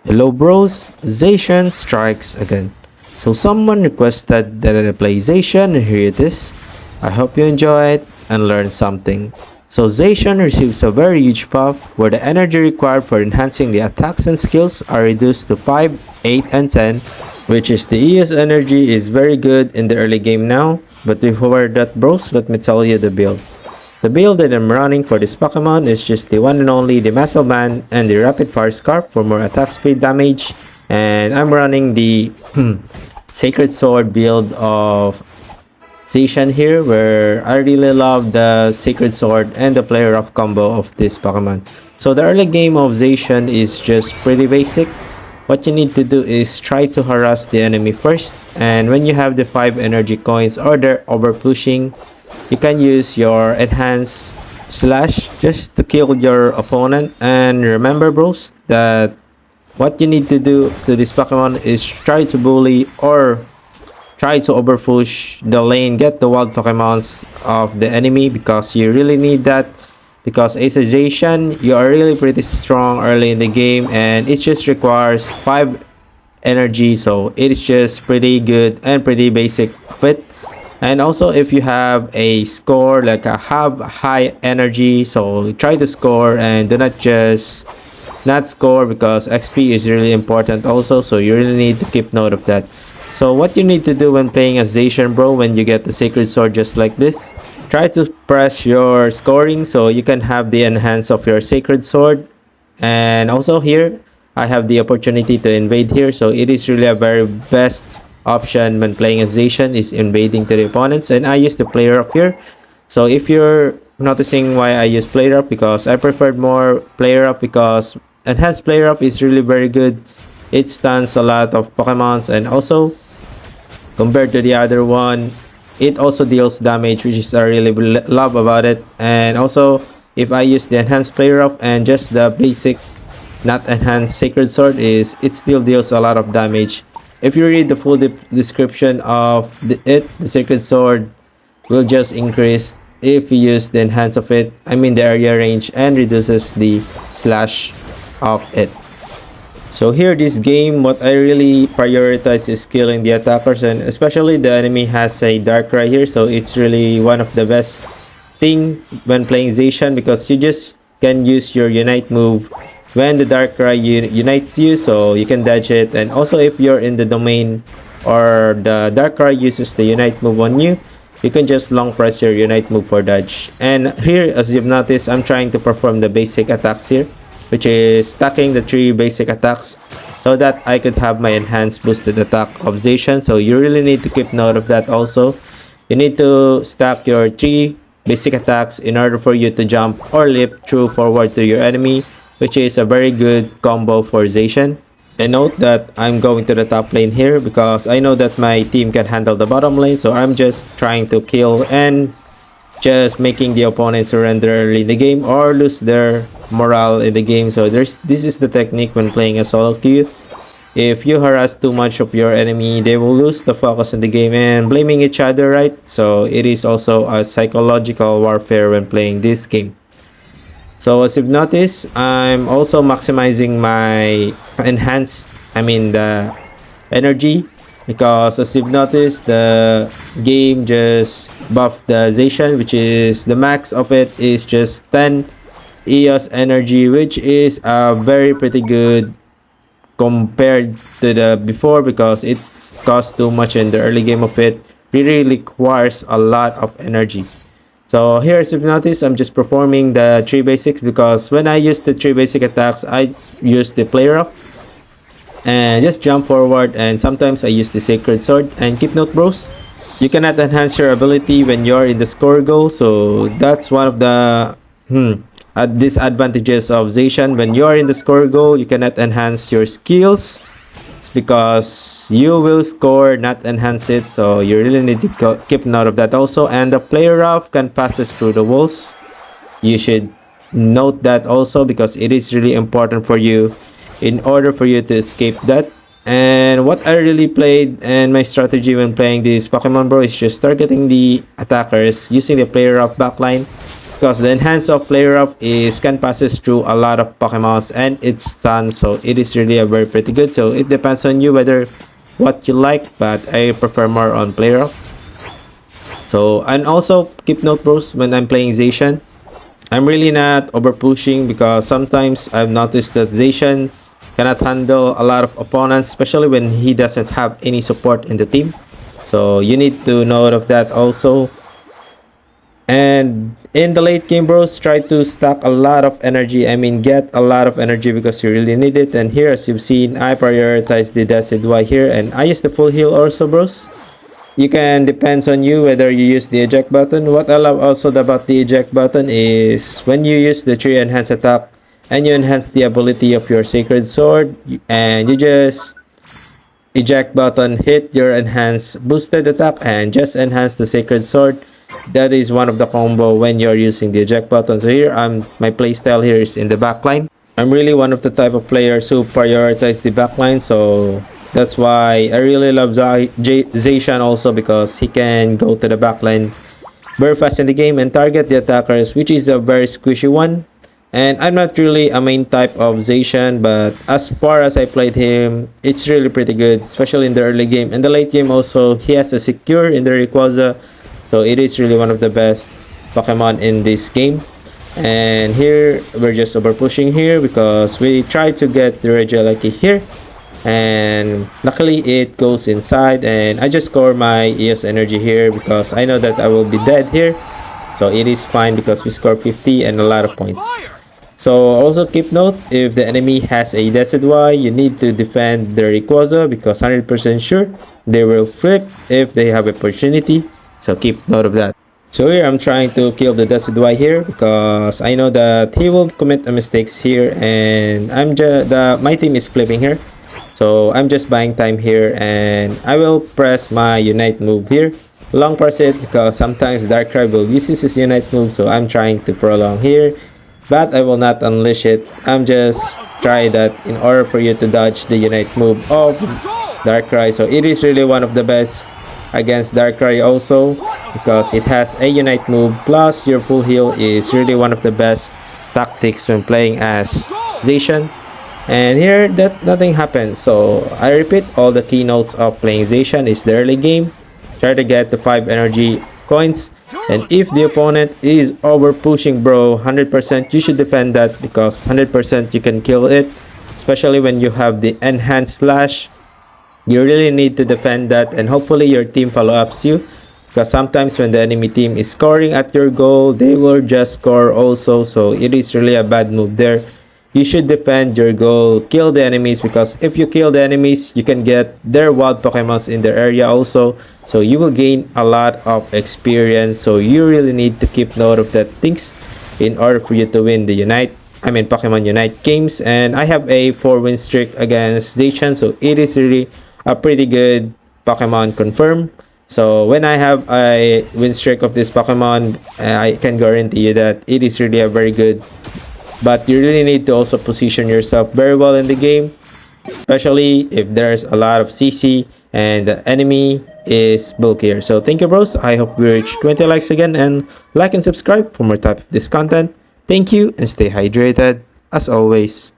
Hello bros, Zacian strikes again. So someone requested that I play Zacian and here it is. I hope you enjoy it and learn something. So Zacian receives a very huge buff where the energy required for enhancing the attacks and skills are reduced to 5, 8, and 10, which is the ES energy is very good in the early game now. But before that bros, let me tell you the build. The build that I'm running for this Pokemon is just the one and only the Muscle Band and the Rapid Fire Scarf for more attack speed damage, and I'm running the Sacred Sword build of Zacian here, where I really love the Sacred Sword and the player of combo of this Pokemon. So the early game of Zacian is just pretty basic. What you need to do is try to harass the enemy first, and when you have the 5 energy coins or they're over pushing, you can use your enhance slash just to kill your opponent. And remember bros that what you need to do to this Pokemon is try to bully or try to overpush the lane, get the wild Pokemons of the enemy, because you really need that, because as a Zacian you are really pretty strong early in the game and it just requires 5 energy, so it is just pretty good and pretty basic fit. And also if you have a score like a have high energy, so try to score and do not just not score, because XP is really important also, so you really need to keep note of that. So what you need to do when playing as Zacian bro, when you get the Sacred Sword just like this, try to press your scoring so you can have the enhance of your Sacred Sword. And also here I have the opportunity to invade here, so it is really a very best option when playing as Zacian is invading to the opponents, and I use the player up here. So if you're noticing why I use player up, because I preferred more player up, because enhanced player up is really very good. It stuns a lot of Pokemons, and also compared to the other one, it also deals damage, which is I really love about it. And also if I use the enhanced player up and just the basic not enhanced Sacred Sword, is it still deals a lot of damage. If you read the full description of the Sacred Sword will just increase if you use the enhance of it, I mean the area range, and reduces the slash of it. So here this game, what I really prioritize is killing the attackers, and especially the enemy has a Darkrai here, so it's really one of the best thing when playing Zacian, because you just can use your Unite move when the Darkrai unites you, so you can dodge it. And also if you're in the domain or the Darkrai uses the Unite move on you, you can just long press your Unite move for dodge. And here, as you've noticed, I'm trying to perform the basic attacks here, which is stacking the 3 basic attacks so that I could have my enhanced boosted attack of Zacian. So you really need to keep note of that also. You need to stack your 3 basic attacks in order for you to jump or leap through forward to your enemy, which is a very good combo for Zacian. And note that I'm going to the top lane here because I know that my team can handle the bottom lane, so I'm just trying to kill and just making the opponent surrender early in the game or lose their morale in the game. So this is the technique when playing a solo queue. If you harass too much of your enemy, they will lose the focus in the game and blaming each other, right? So it is also a psychological warfare when playing this game. So as you've noticed, I'm also maximizing my the energy, because as you've noticed, the game just buffed the Zacian, which is the max of it is just 10 EOS energy, which is very pretty good compared to the before, because it costs too much in the early game of it. Really requires a lot of energy. So here, as you've noticed, I'm just performing the 3 basics, because when I use the 3 basic attacks, I use the player up and just jump forward, and sometimes I use the Sacred Sword. And keep note bros, you cannot enhance your ability when you're in the score goal, so that's one of the disadvantages of Zacian. When you're in the score goal, you cannot enhance your skills. It's because you will score, not enhance it, so you really need to keep note of that also. And the player off can passes through the walls. You should note that also, because it is really important for you in order for you to escape that. And what I really played and my strategy when playing this Pokemon bro is just targeting the attackers using the player off backline because the enhance of player up is can passes through a lot of Pokemons and it's stuns, so it is really a very pretty good. So it depends on you whether what you like, but I prefer more on player up. So, and also keep note bros, when I'm playing Zacian, I'm really not over pushing because sometimes I've noticed that Zacian cannot handle a lot of opponents, especially when he doesn't have any support in the team. So you need to note of that also. And in the late game bros, try to stack a lot of energy. I mean, get a lot of energy because you really need it. And here, as you've seen, I prioritize the Decidueye here, and I use the full heal also bros. You can, depends on you whether you use the eject button. What I love also about the eject button is when you use the 3 enhance attack and you enhance the ability of your sacred sword, and you just eject button, hit your enhance boosted attack and just enhance the sacred sword. That is one of the combo when you're using the eject button. So here my playstyle here is in the backline. I'm really one of the type of players who prioritize the backline, so that's why I really love Zacian also, because he can go to the backline very fast in the game and target the attackers, which is a very squishy one. And I'm not really a main type of Zacian, but as far as I played him, it's really pretty good, especially in the early game. In the late game also, he has a secure in the Rayquaza, so it is really one of the best Pokemon in this game. And here, we're just over pushing here because we try to get the Regieleki here. And luckily it goes inside, and I just score my EOS energy here because I know that I will be dead here. So it is fine because we score 50 and a lot of points. So also keep note, if the enemy has a Decidueye, you need to defend the Rayquaza because 100% sure they will flip if they have opportunity. So keep note of that. So here I'm trying to kill the Decidueye here because I know that he will commit a mistakes here, and my team is flipping here. So I'm just buying time here, and I will press my Unite move here. Long press it because sometimes Darkrai will use his Unite move, so I'm trying to prolong here. But I will not unleash it. I'm just try that in order for you to dodge the Unite move of Darkrai. So it is really one of the best against Darkrai also, because it has a Unite move plus your full heal is really one of the best tactics when playing as Zacian. And here that nothing happens. So I repeat, all the keynotes of playing Zacian is the early game. Try to get the 5 energy coins, and if the opponent is over pushing bro, 100% you should defend that because 100% you can kill it, especially when you have the enhanced slash. You really need to defend that, and hopefully your team follow-ups you, because sometimes when the enemy team is scoring at your goal, they will just score also, so it is really a bad move there. You should defend your goal, kill the enemies, because if you kill the enemies, you can get their wild Pokemons in their area also. So you will gain a lot of experience. So you really need to keep note of that things in order for you to win the Pokemon Unite games. And I have a 4-win streak against Zacian, so it is really a pretty good Pokemon confirm. So when I have a win streak of this Pokemon, I can guarantee you that it is really a very good. But you really need to also position yourself very well in the game, especially if there's a lot of CC and the enemy is bulkier. So thank you bros, I hope we reach 20 likes again, and like and subscribe for more type of this content. Thank you and stay hydrated as always.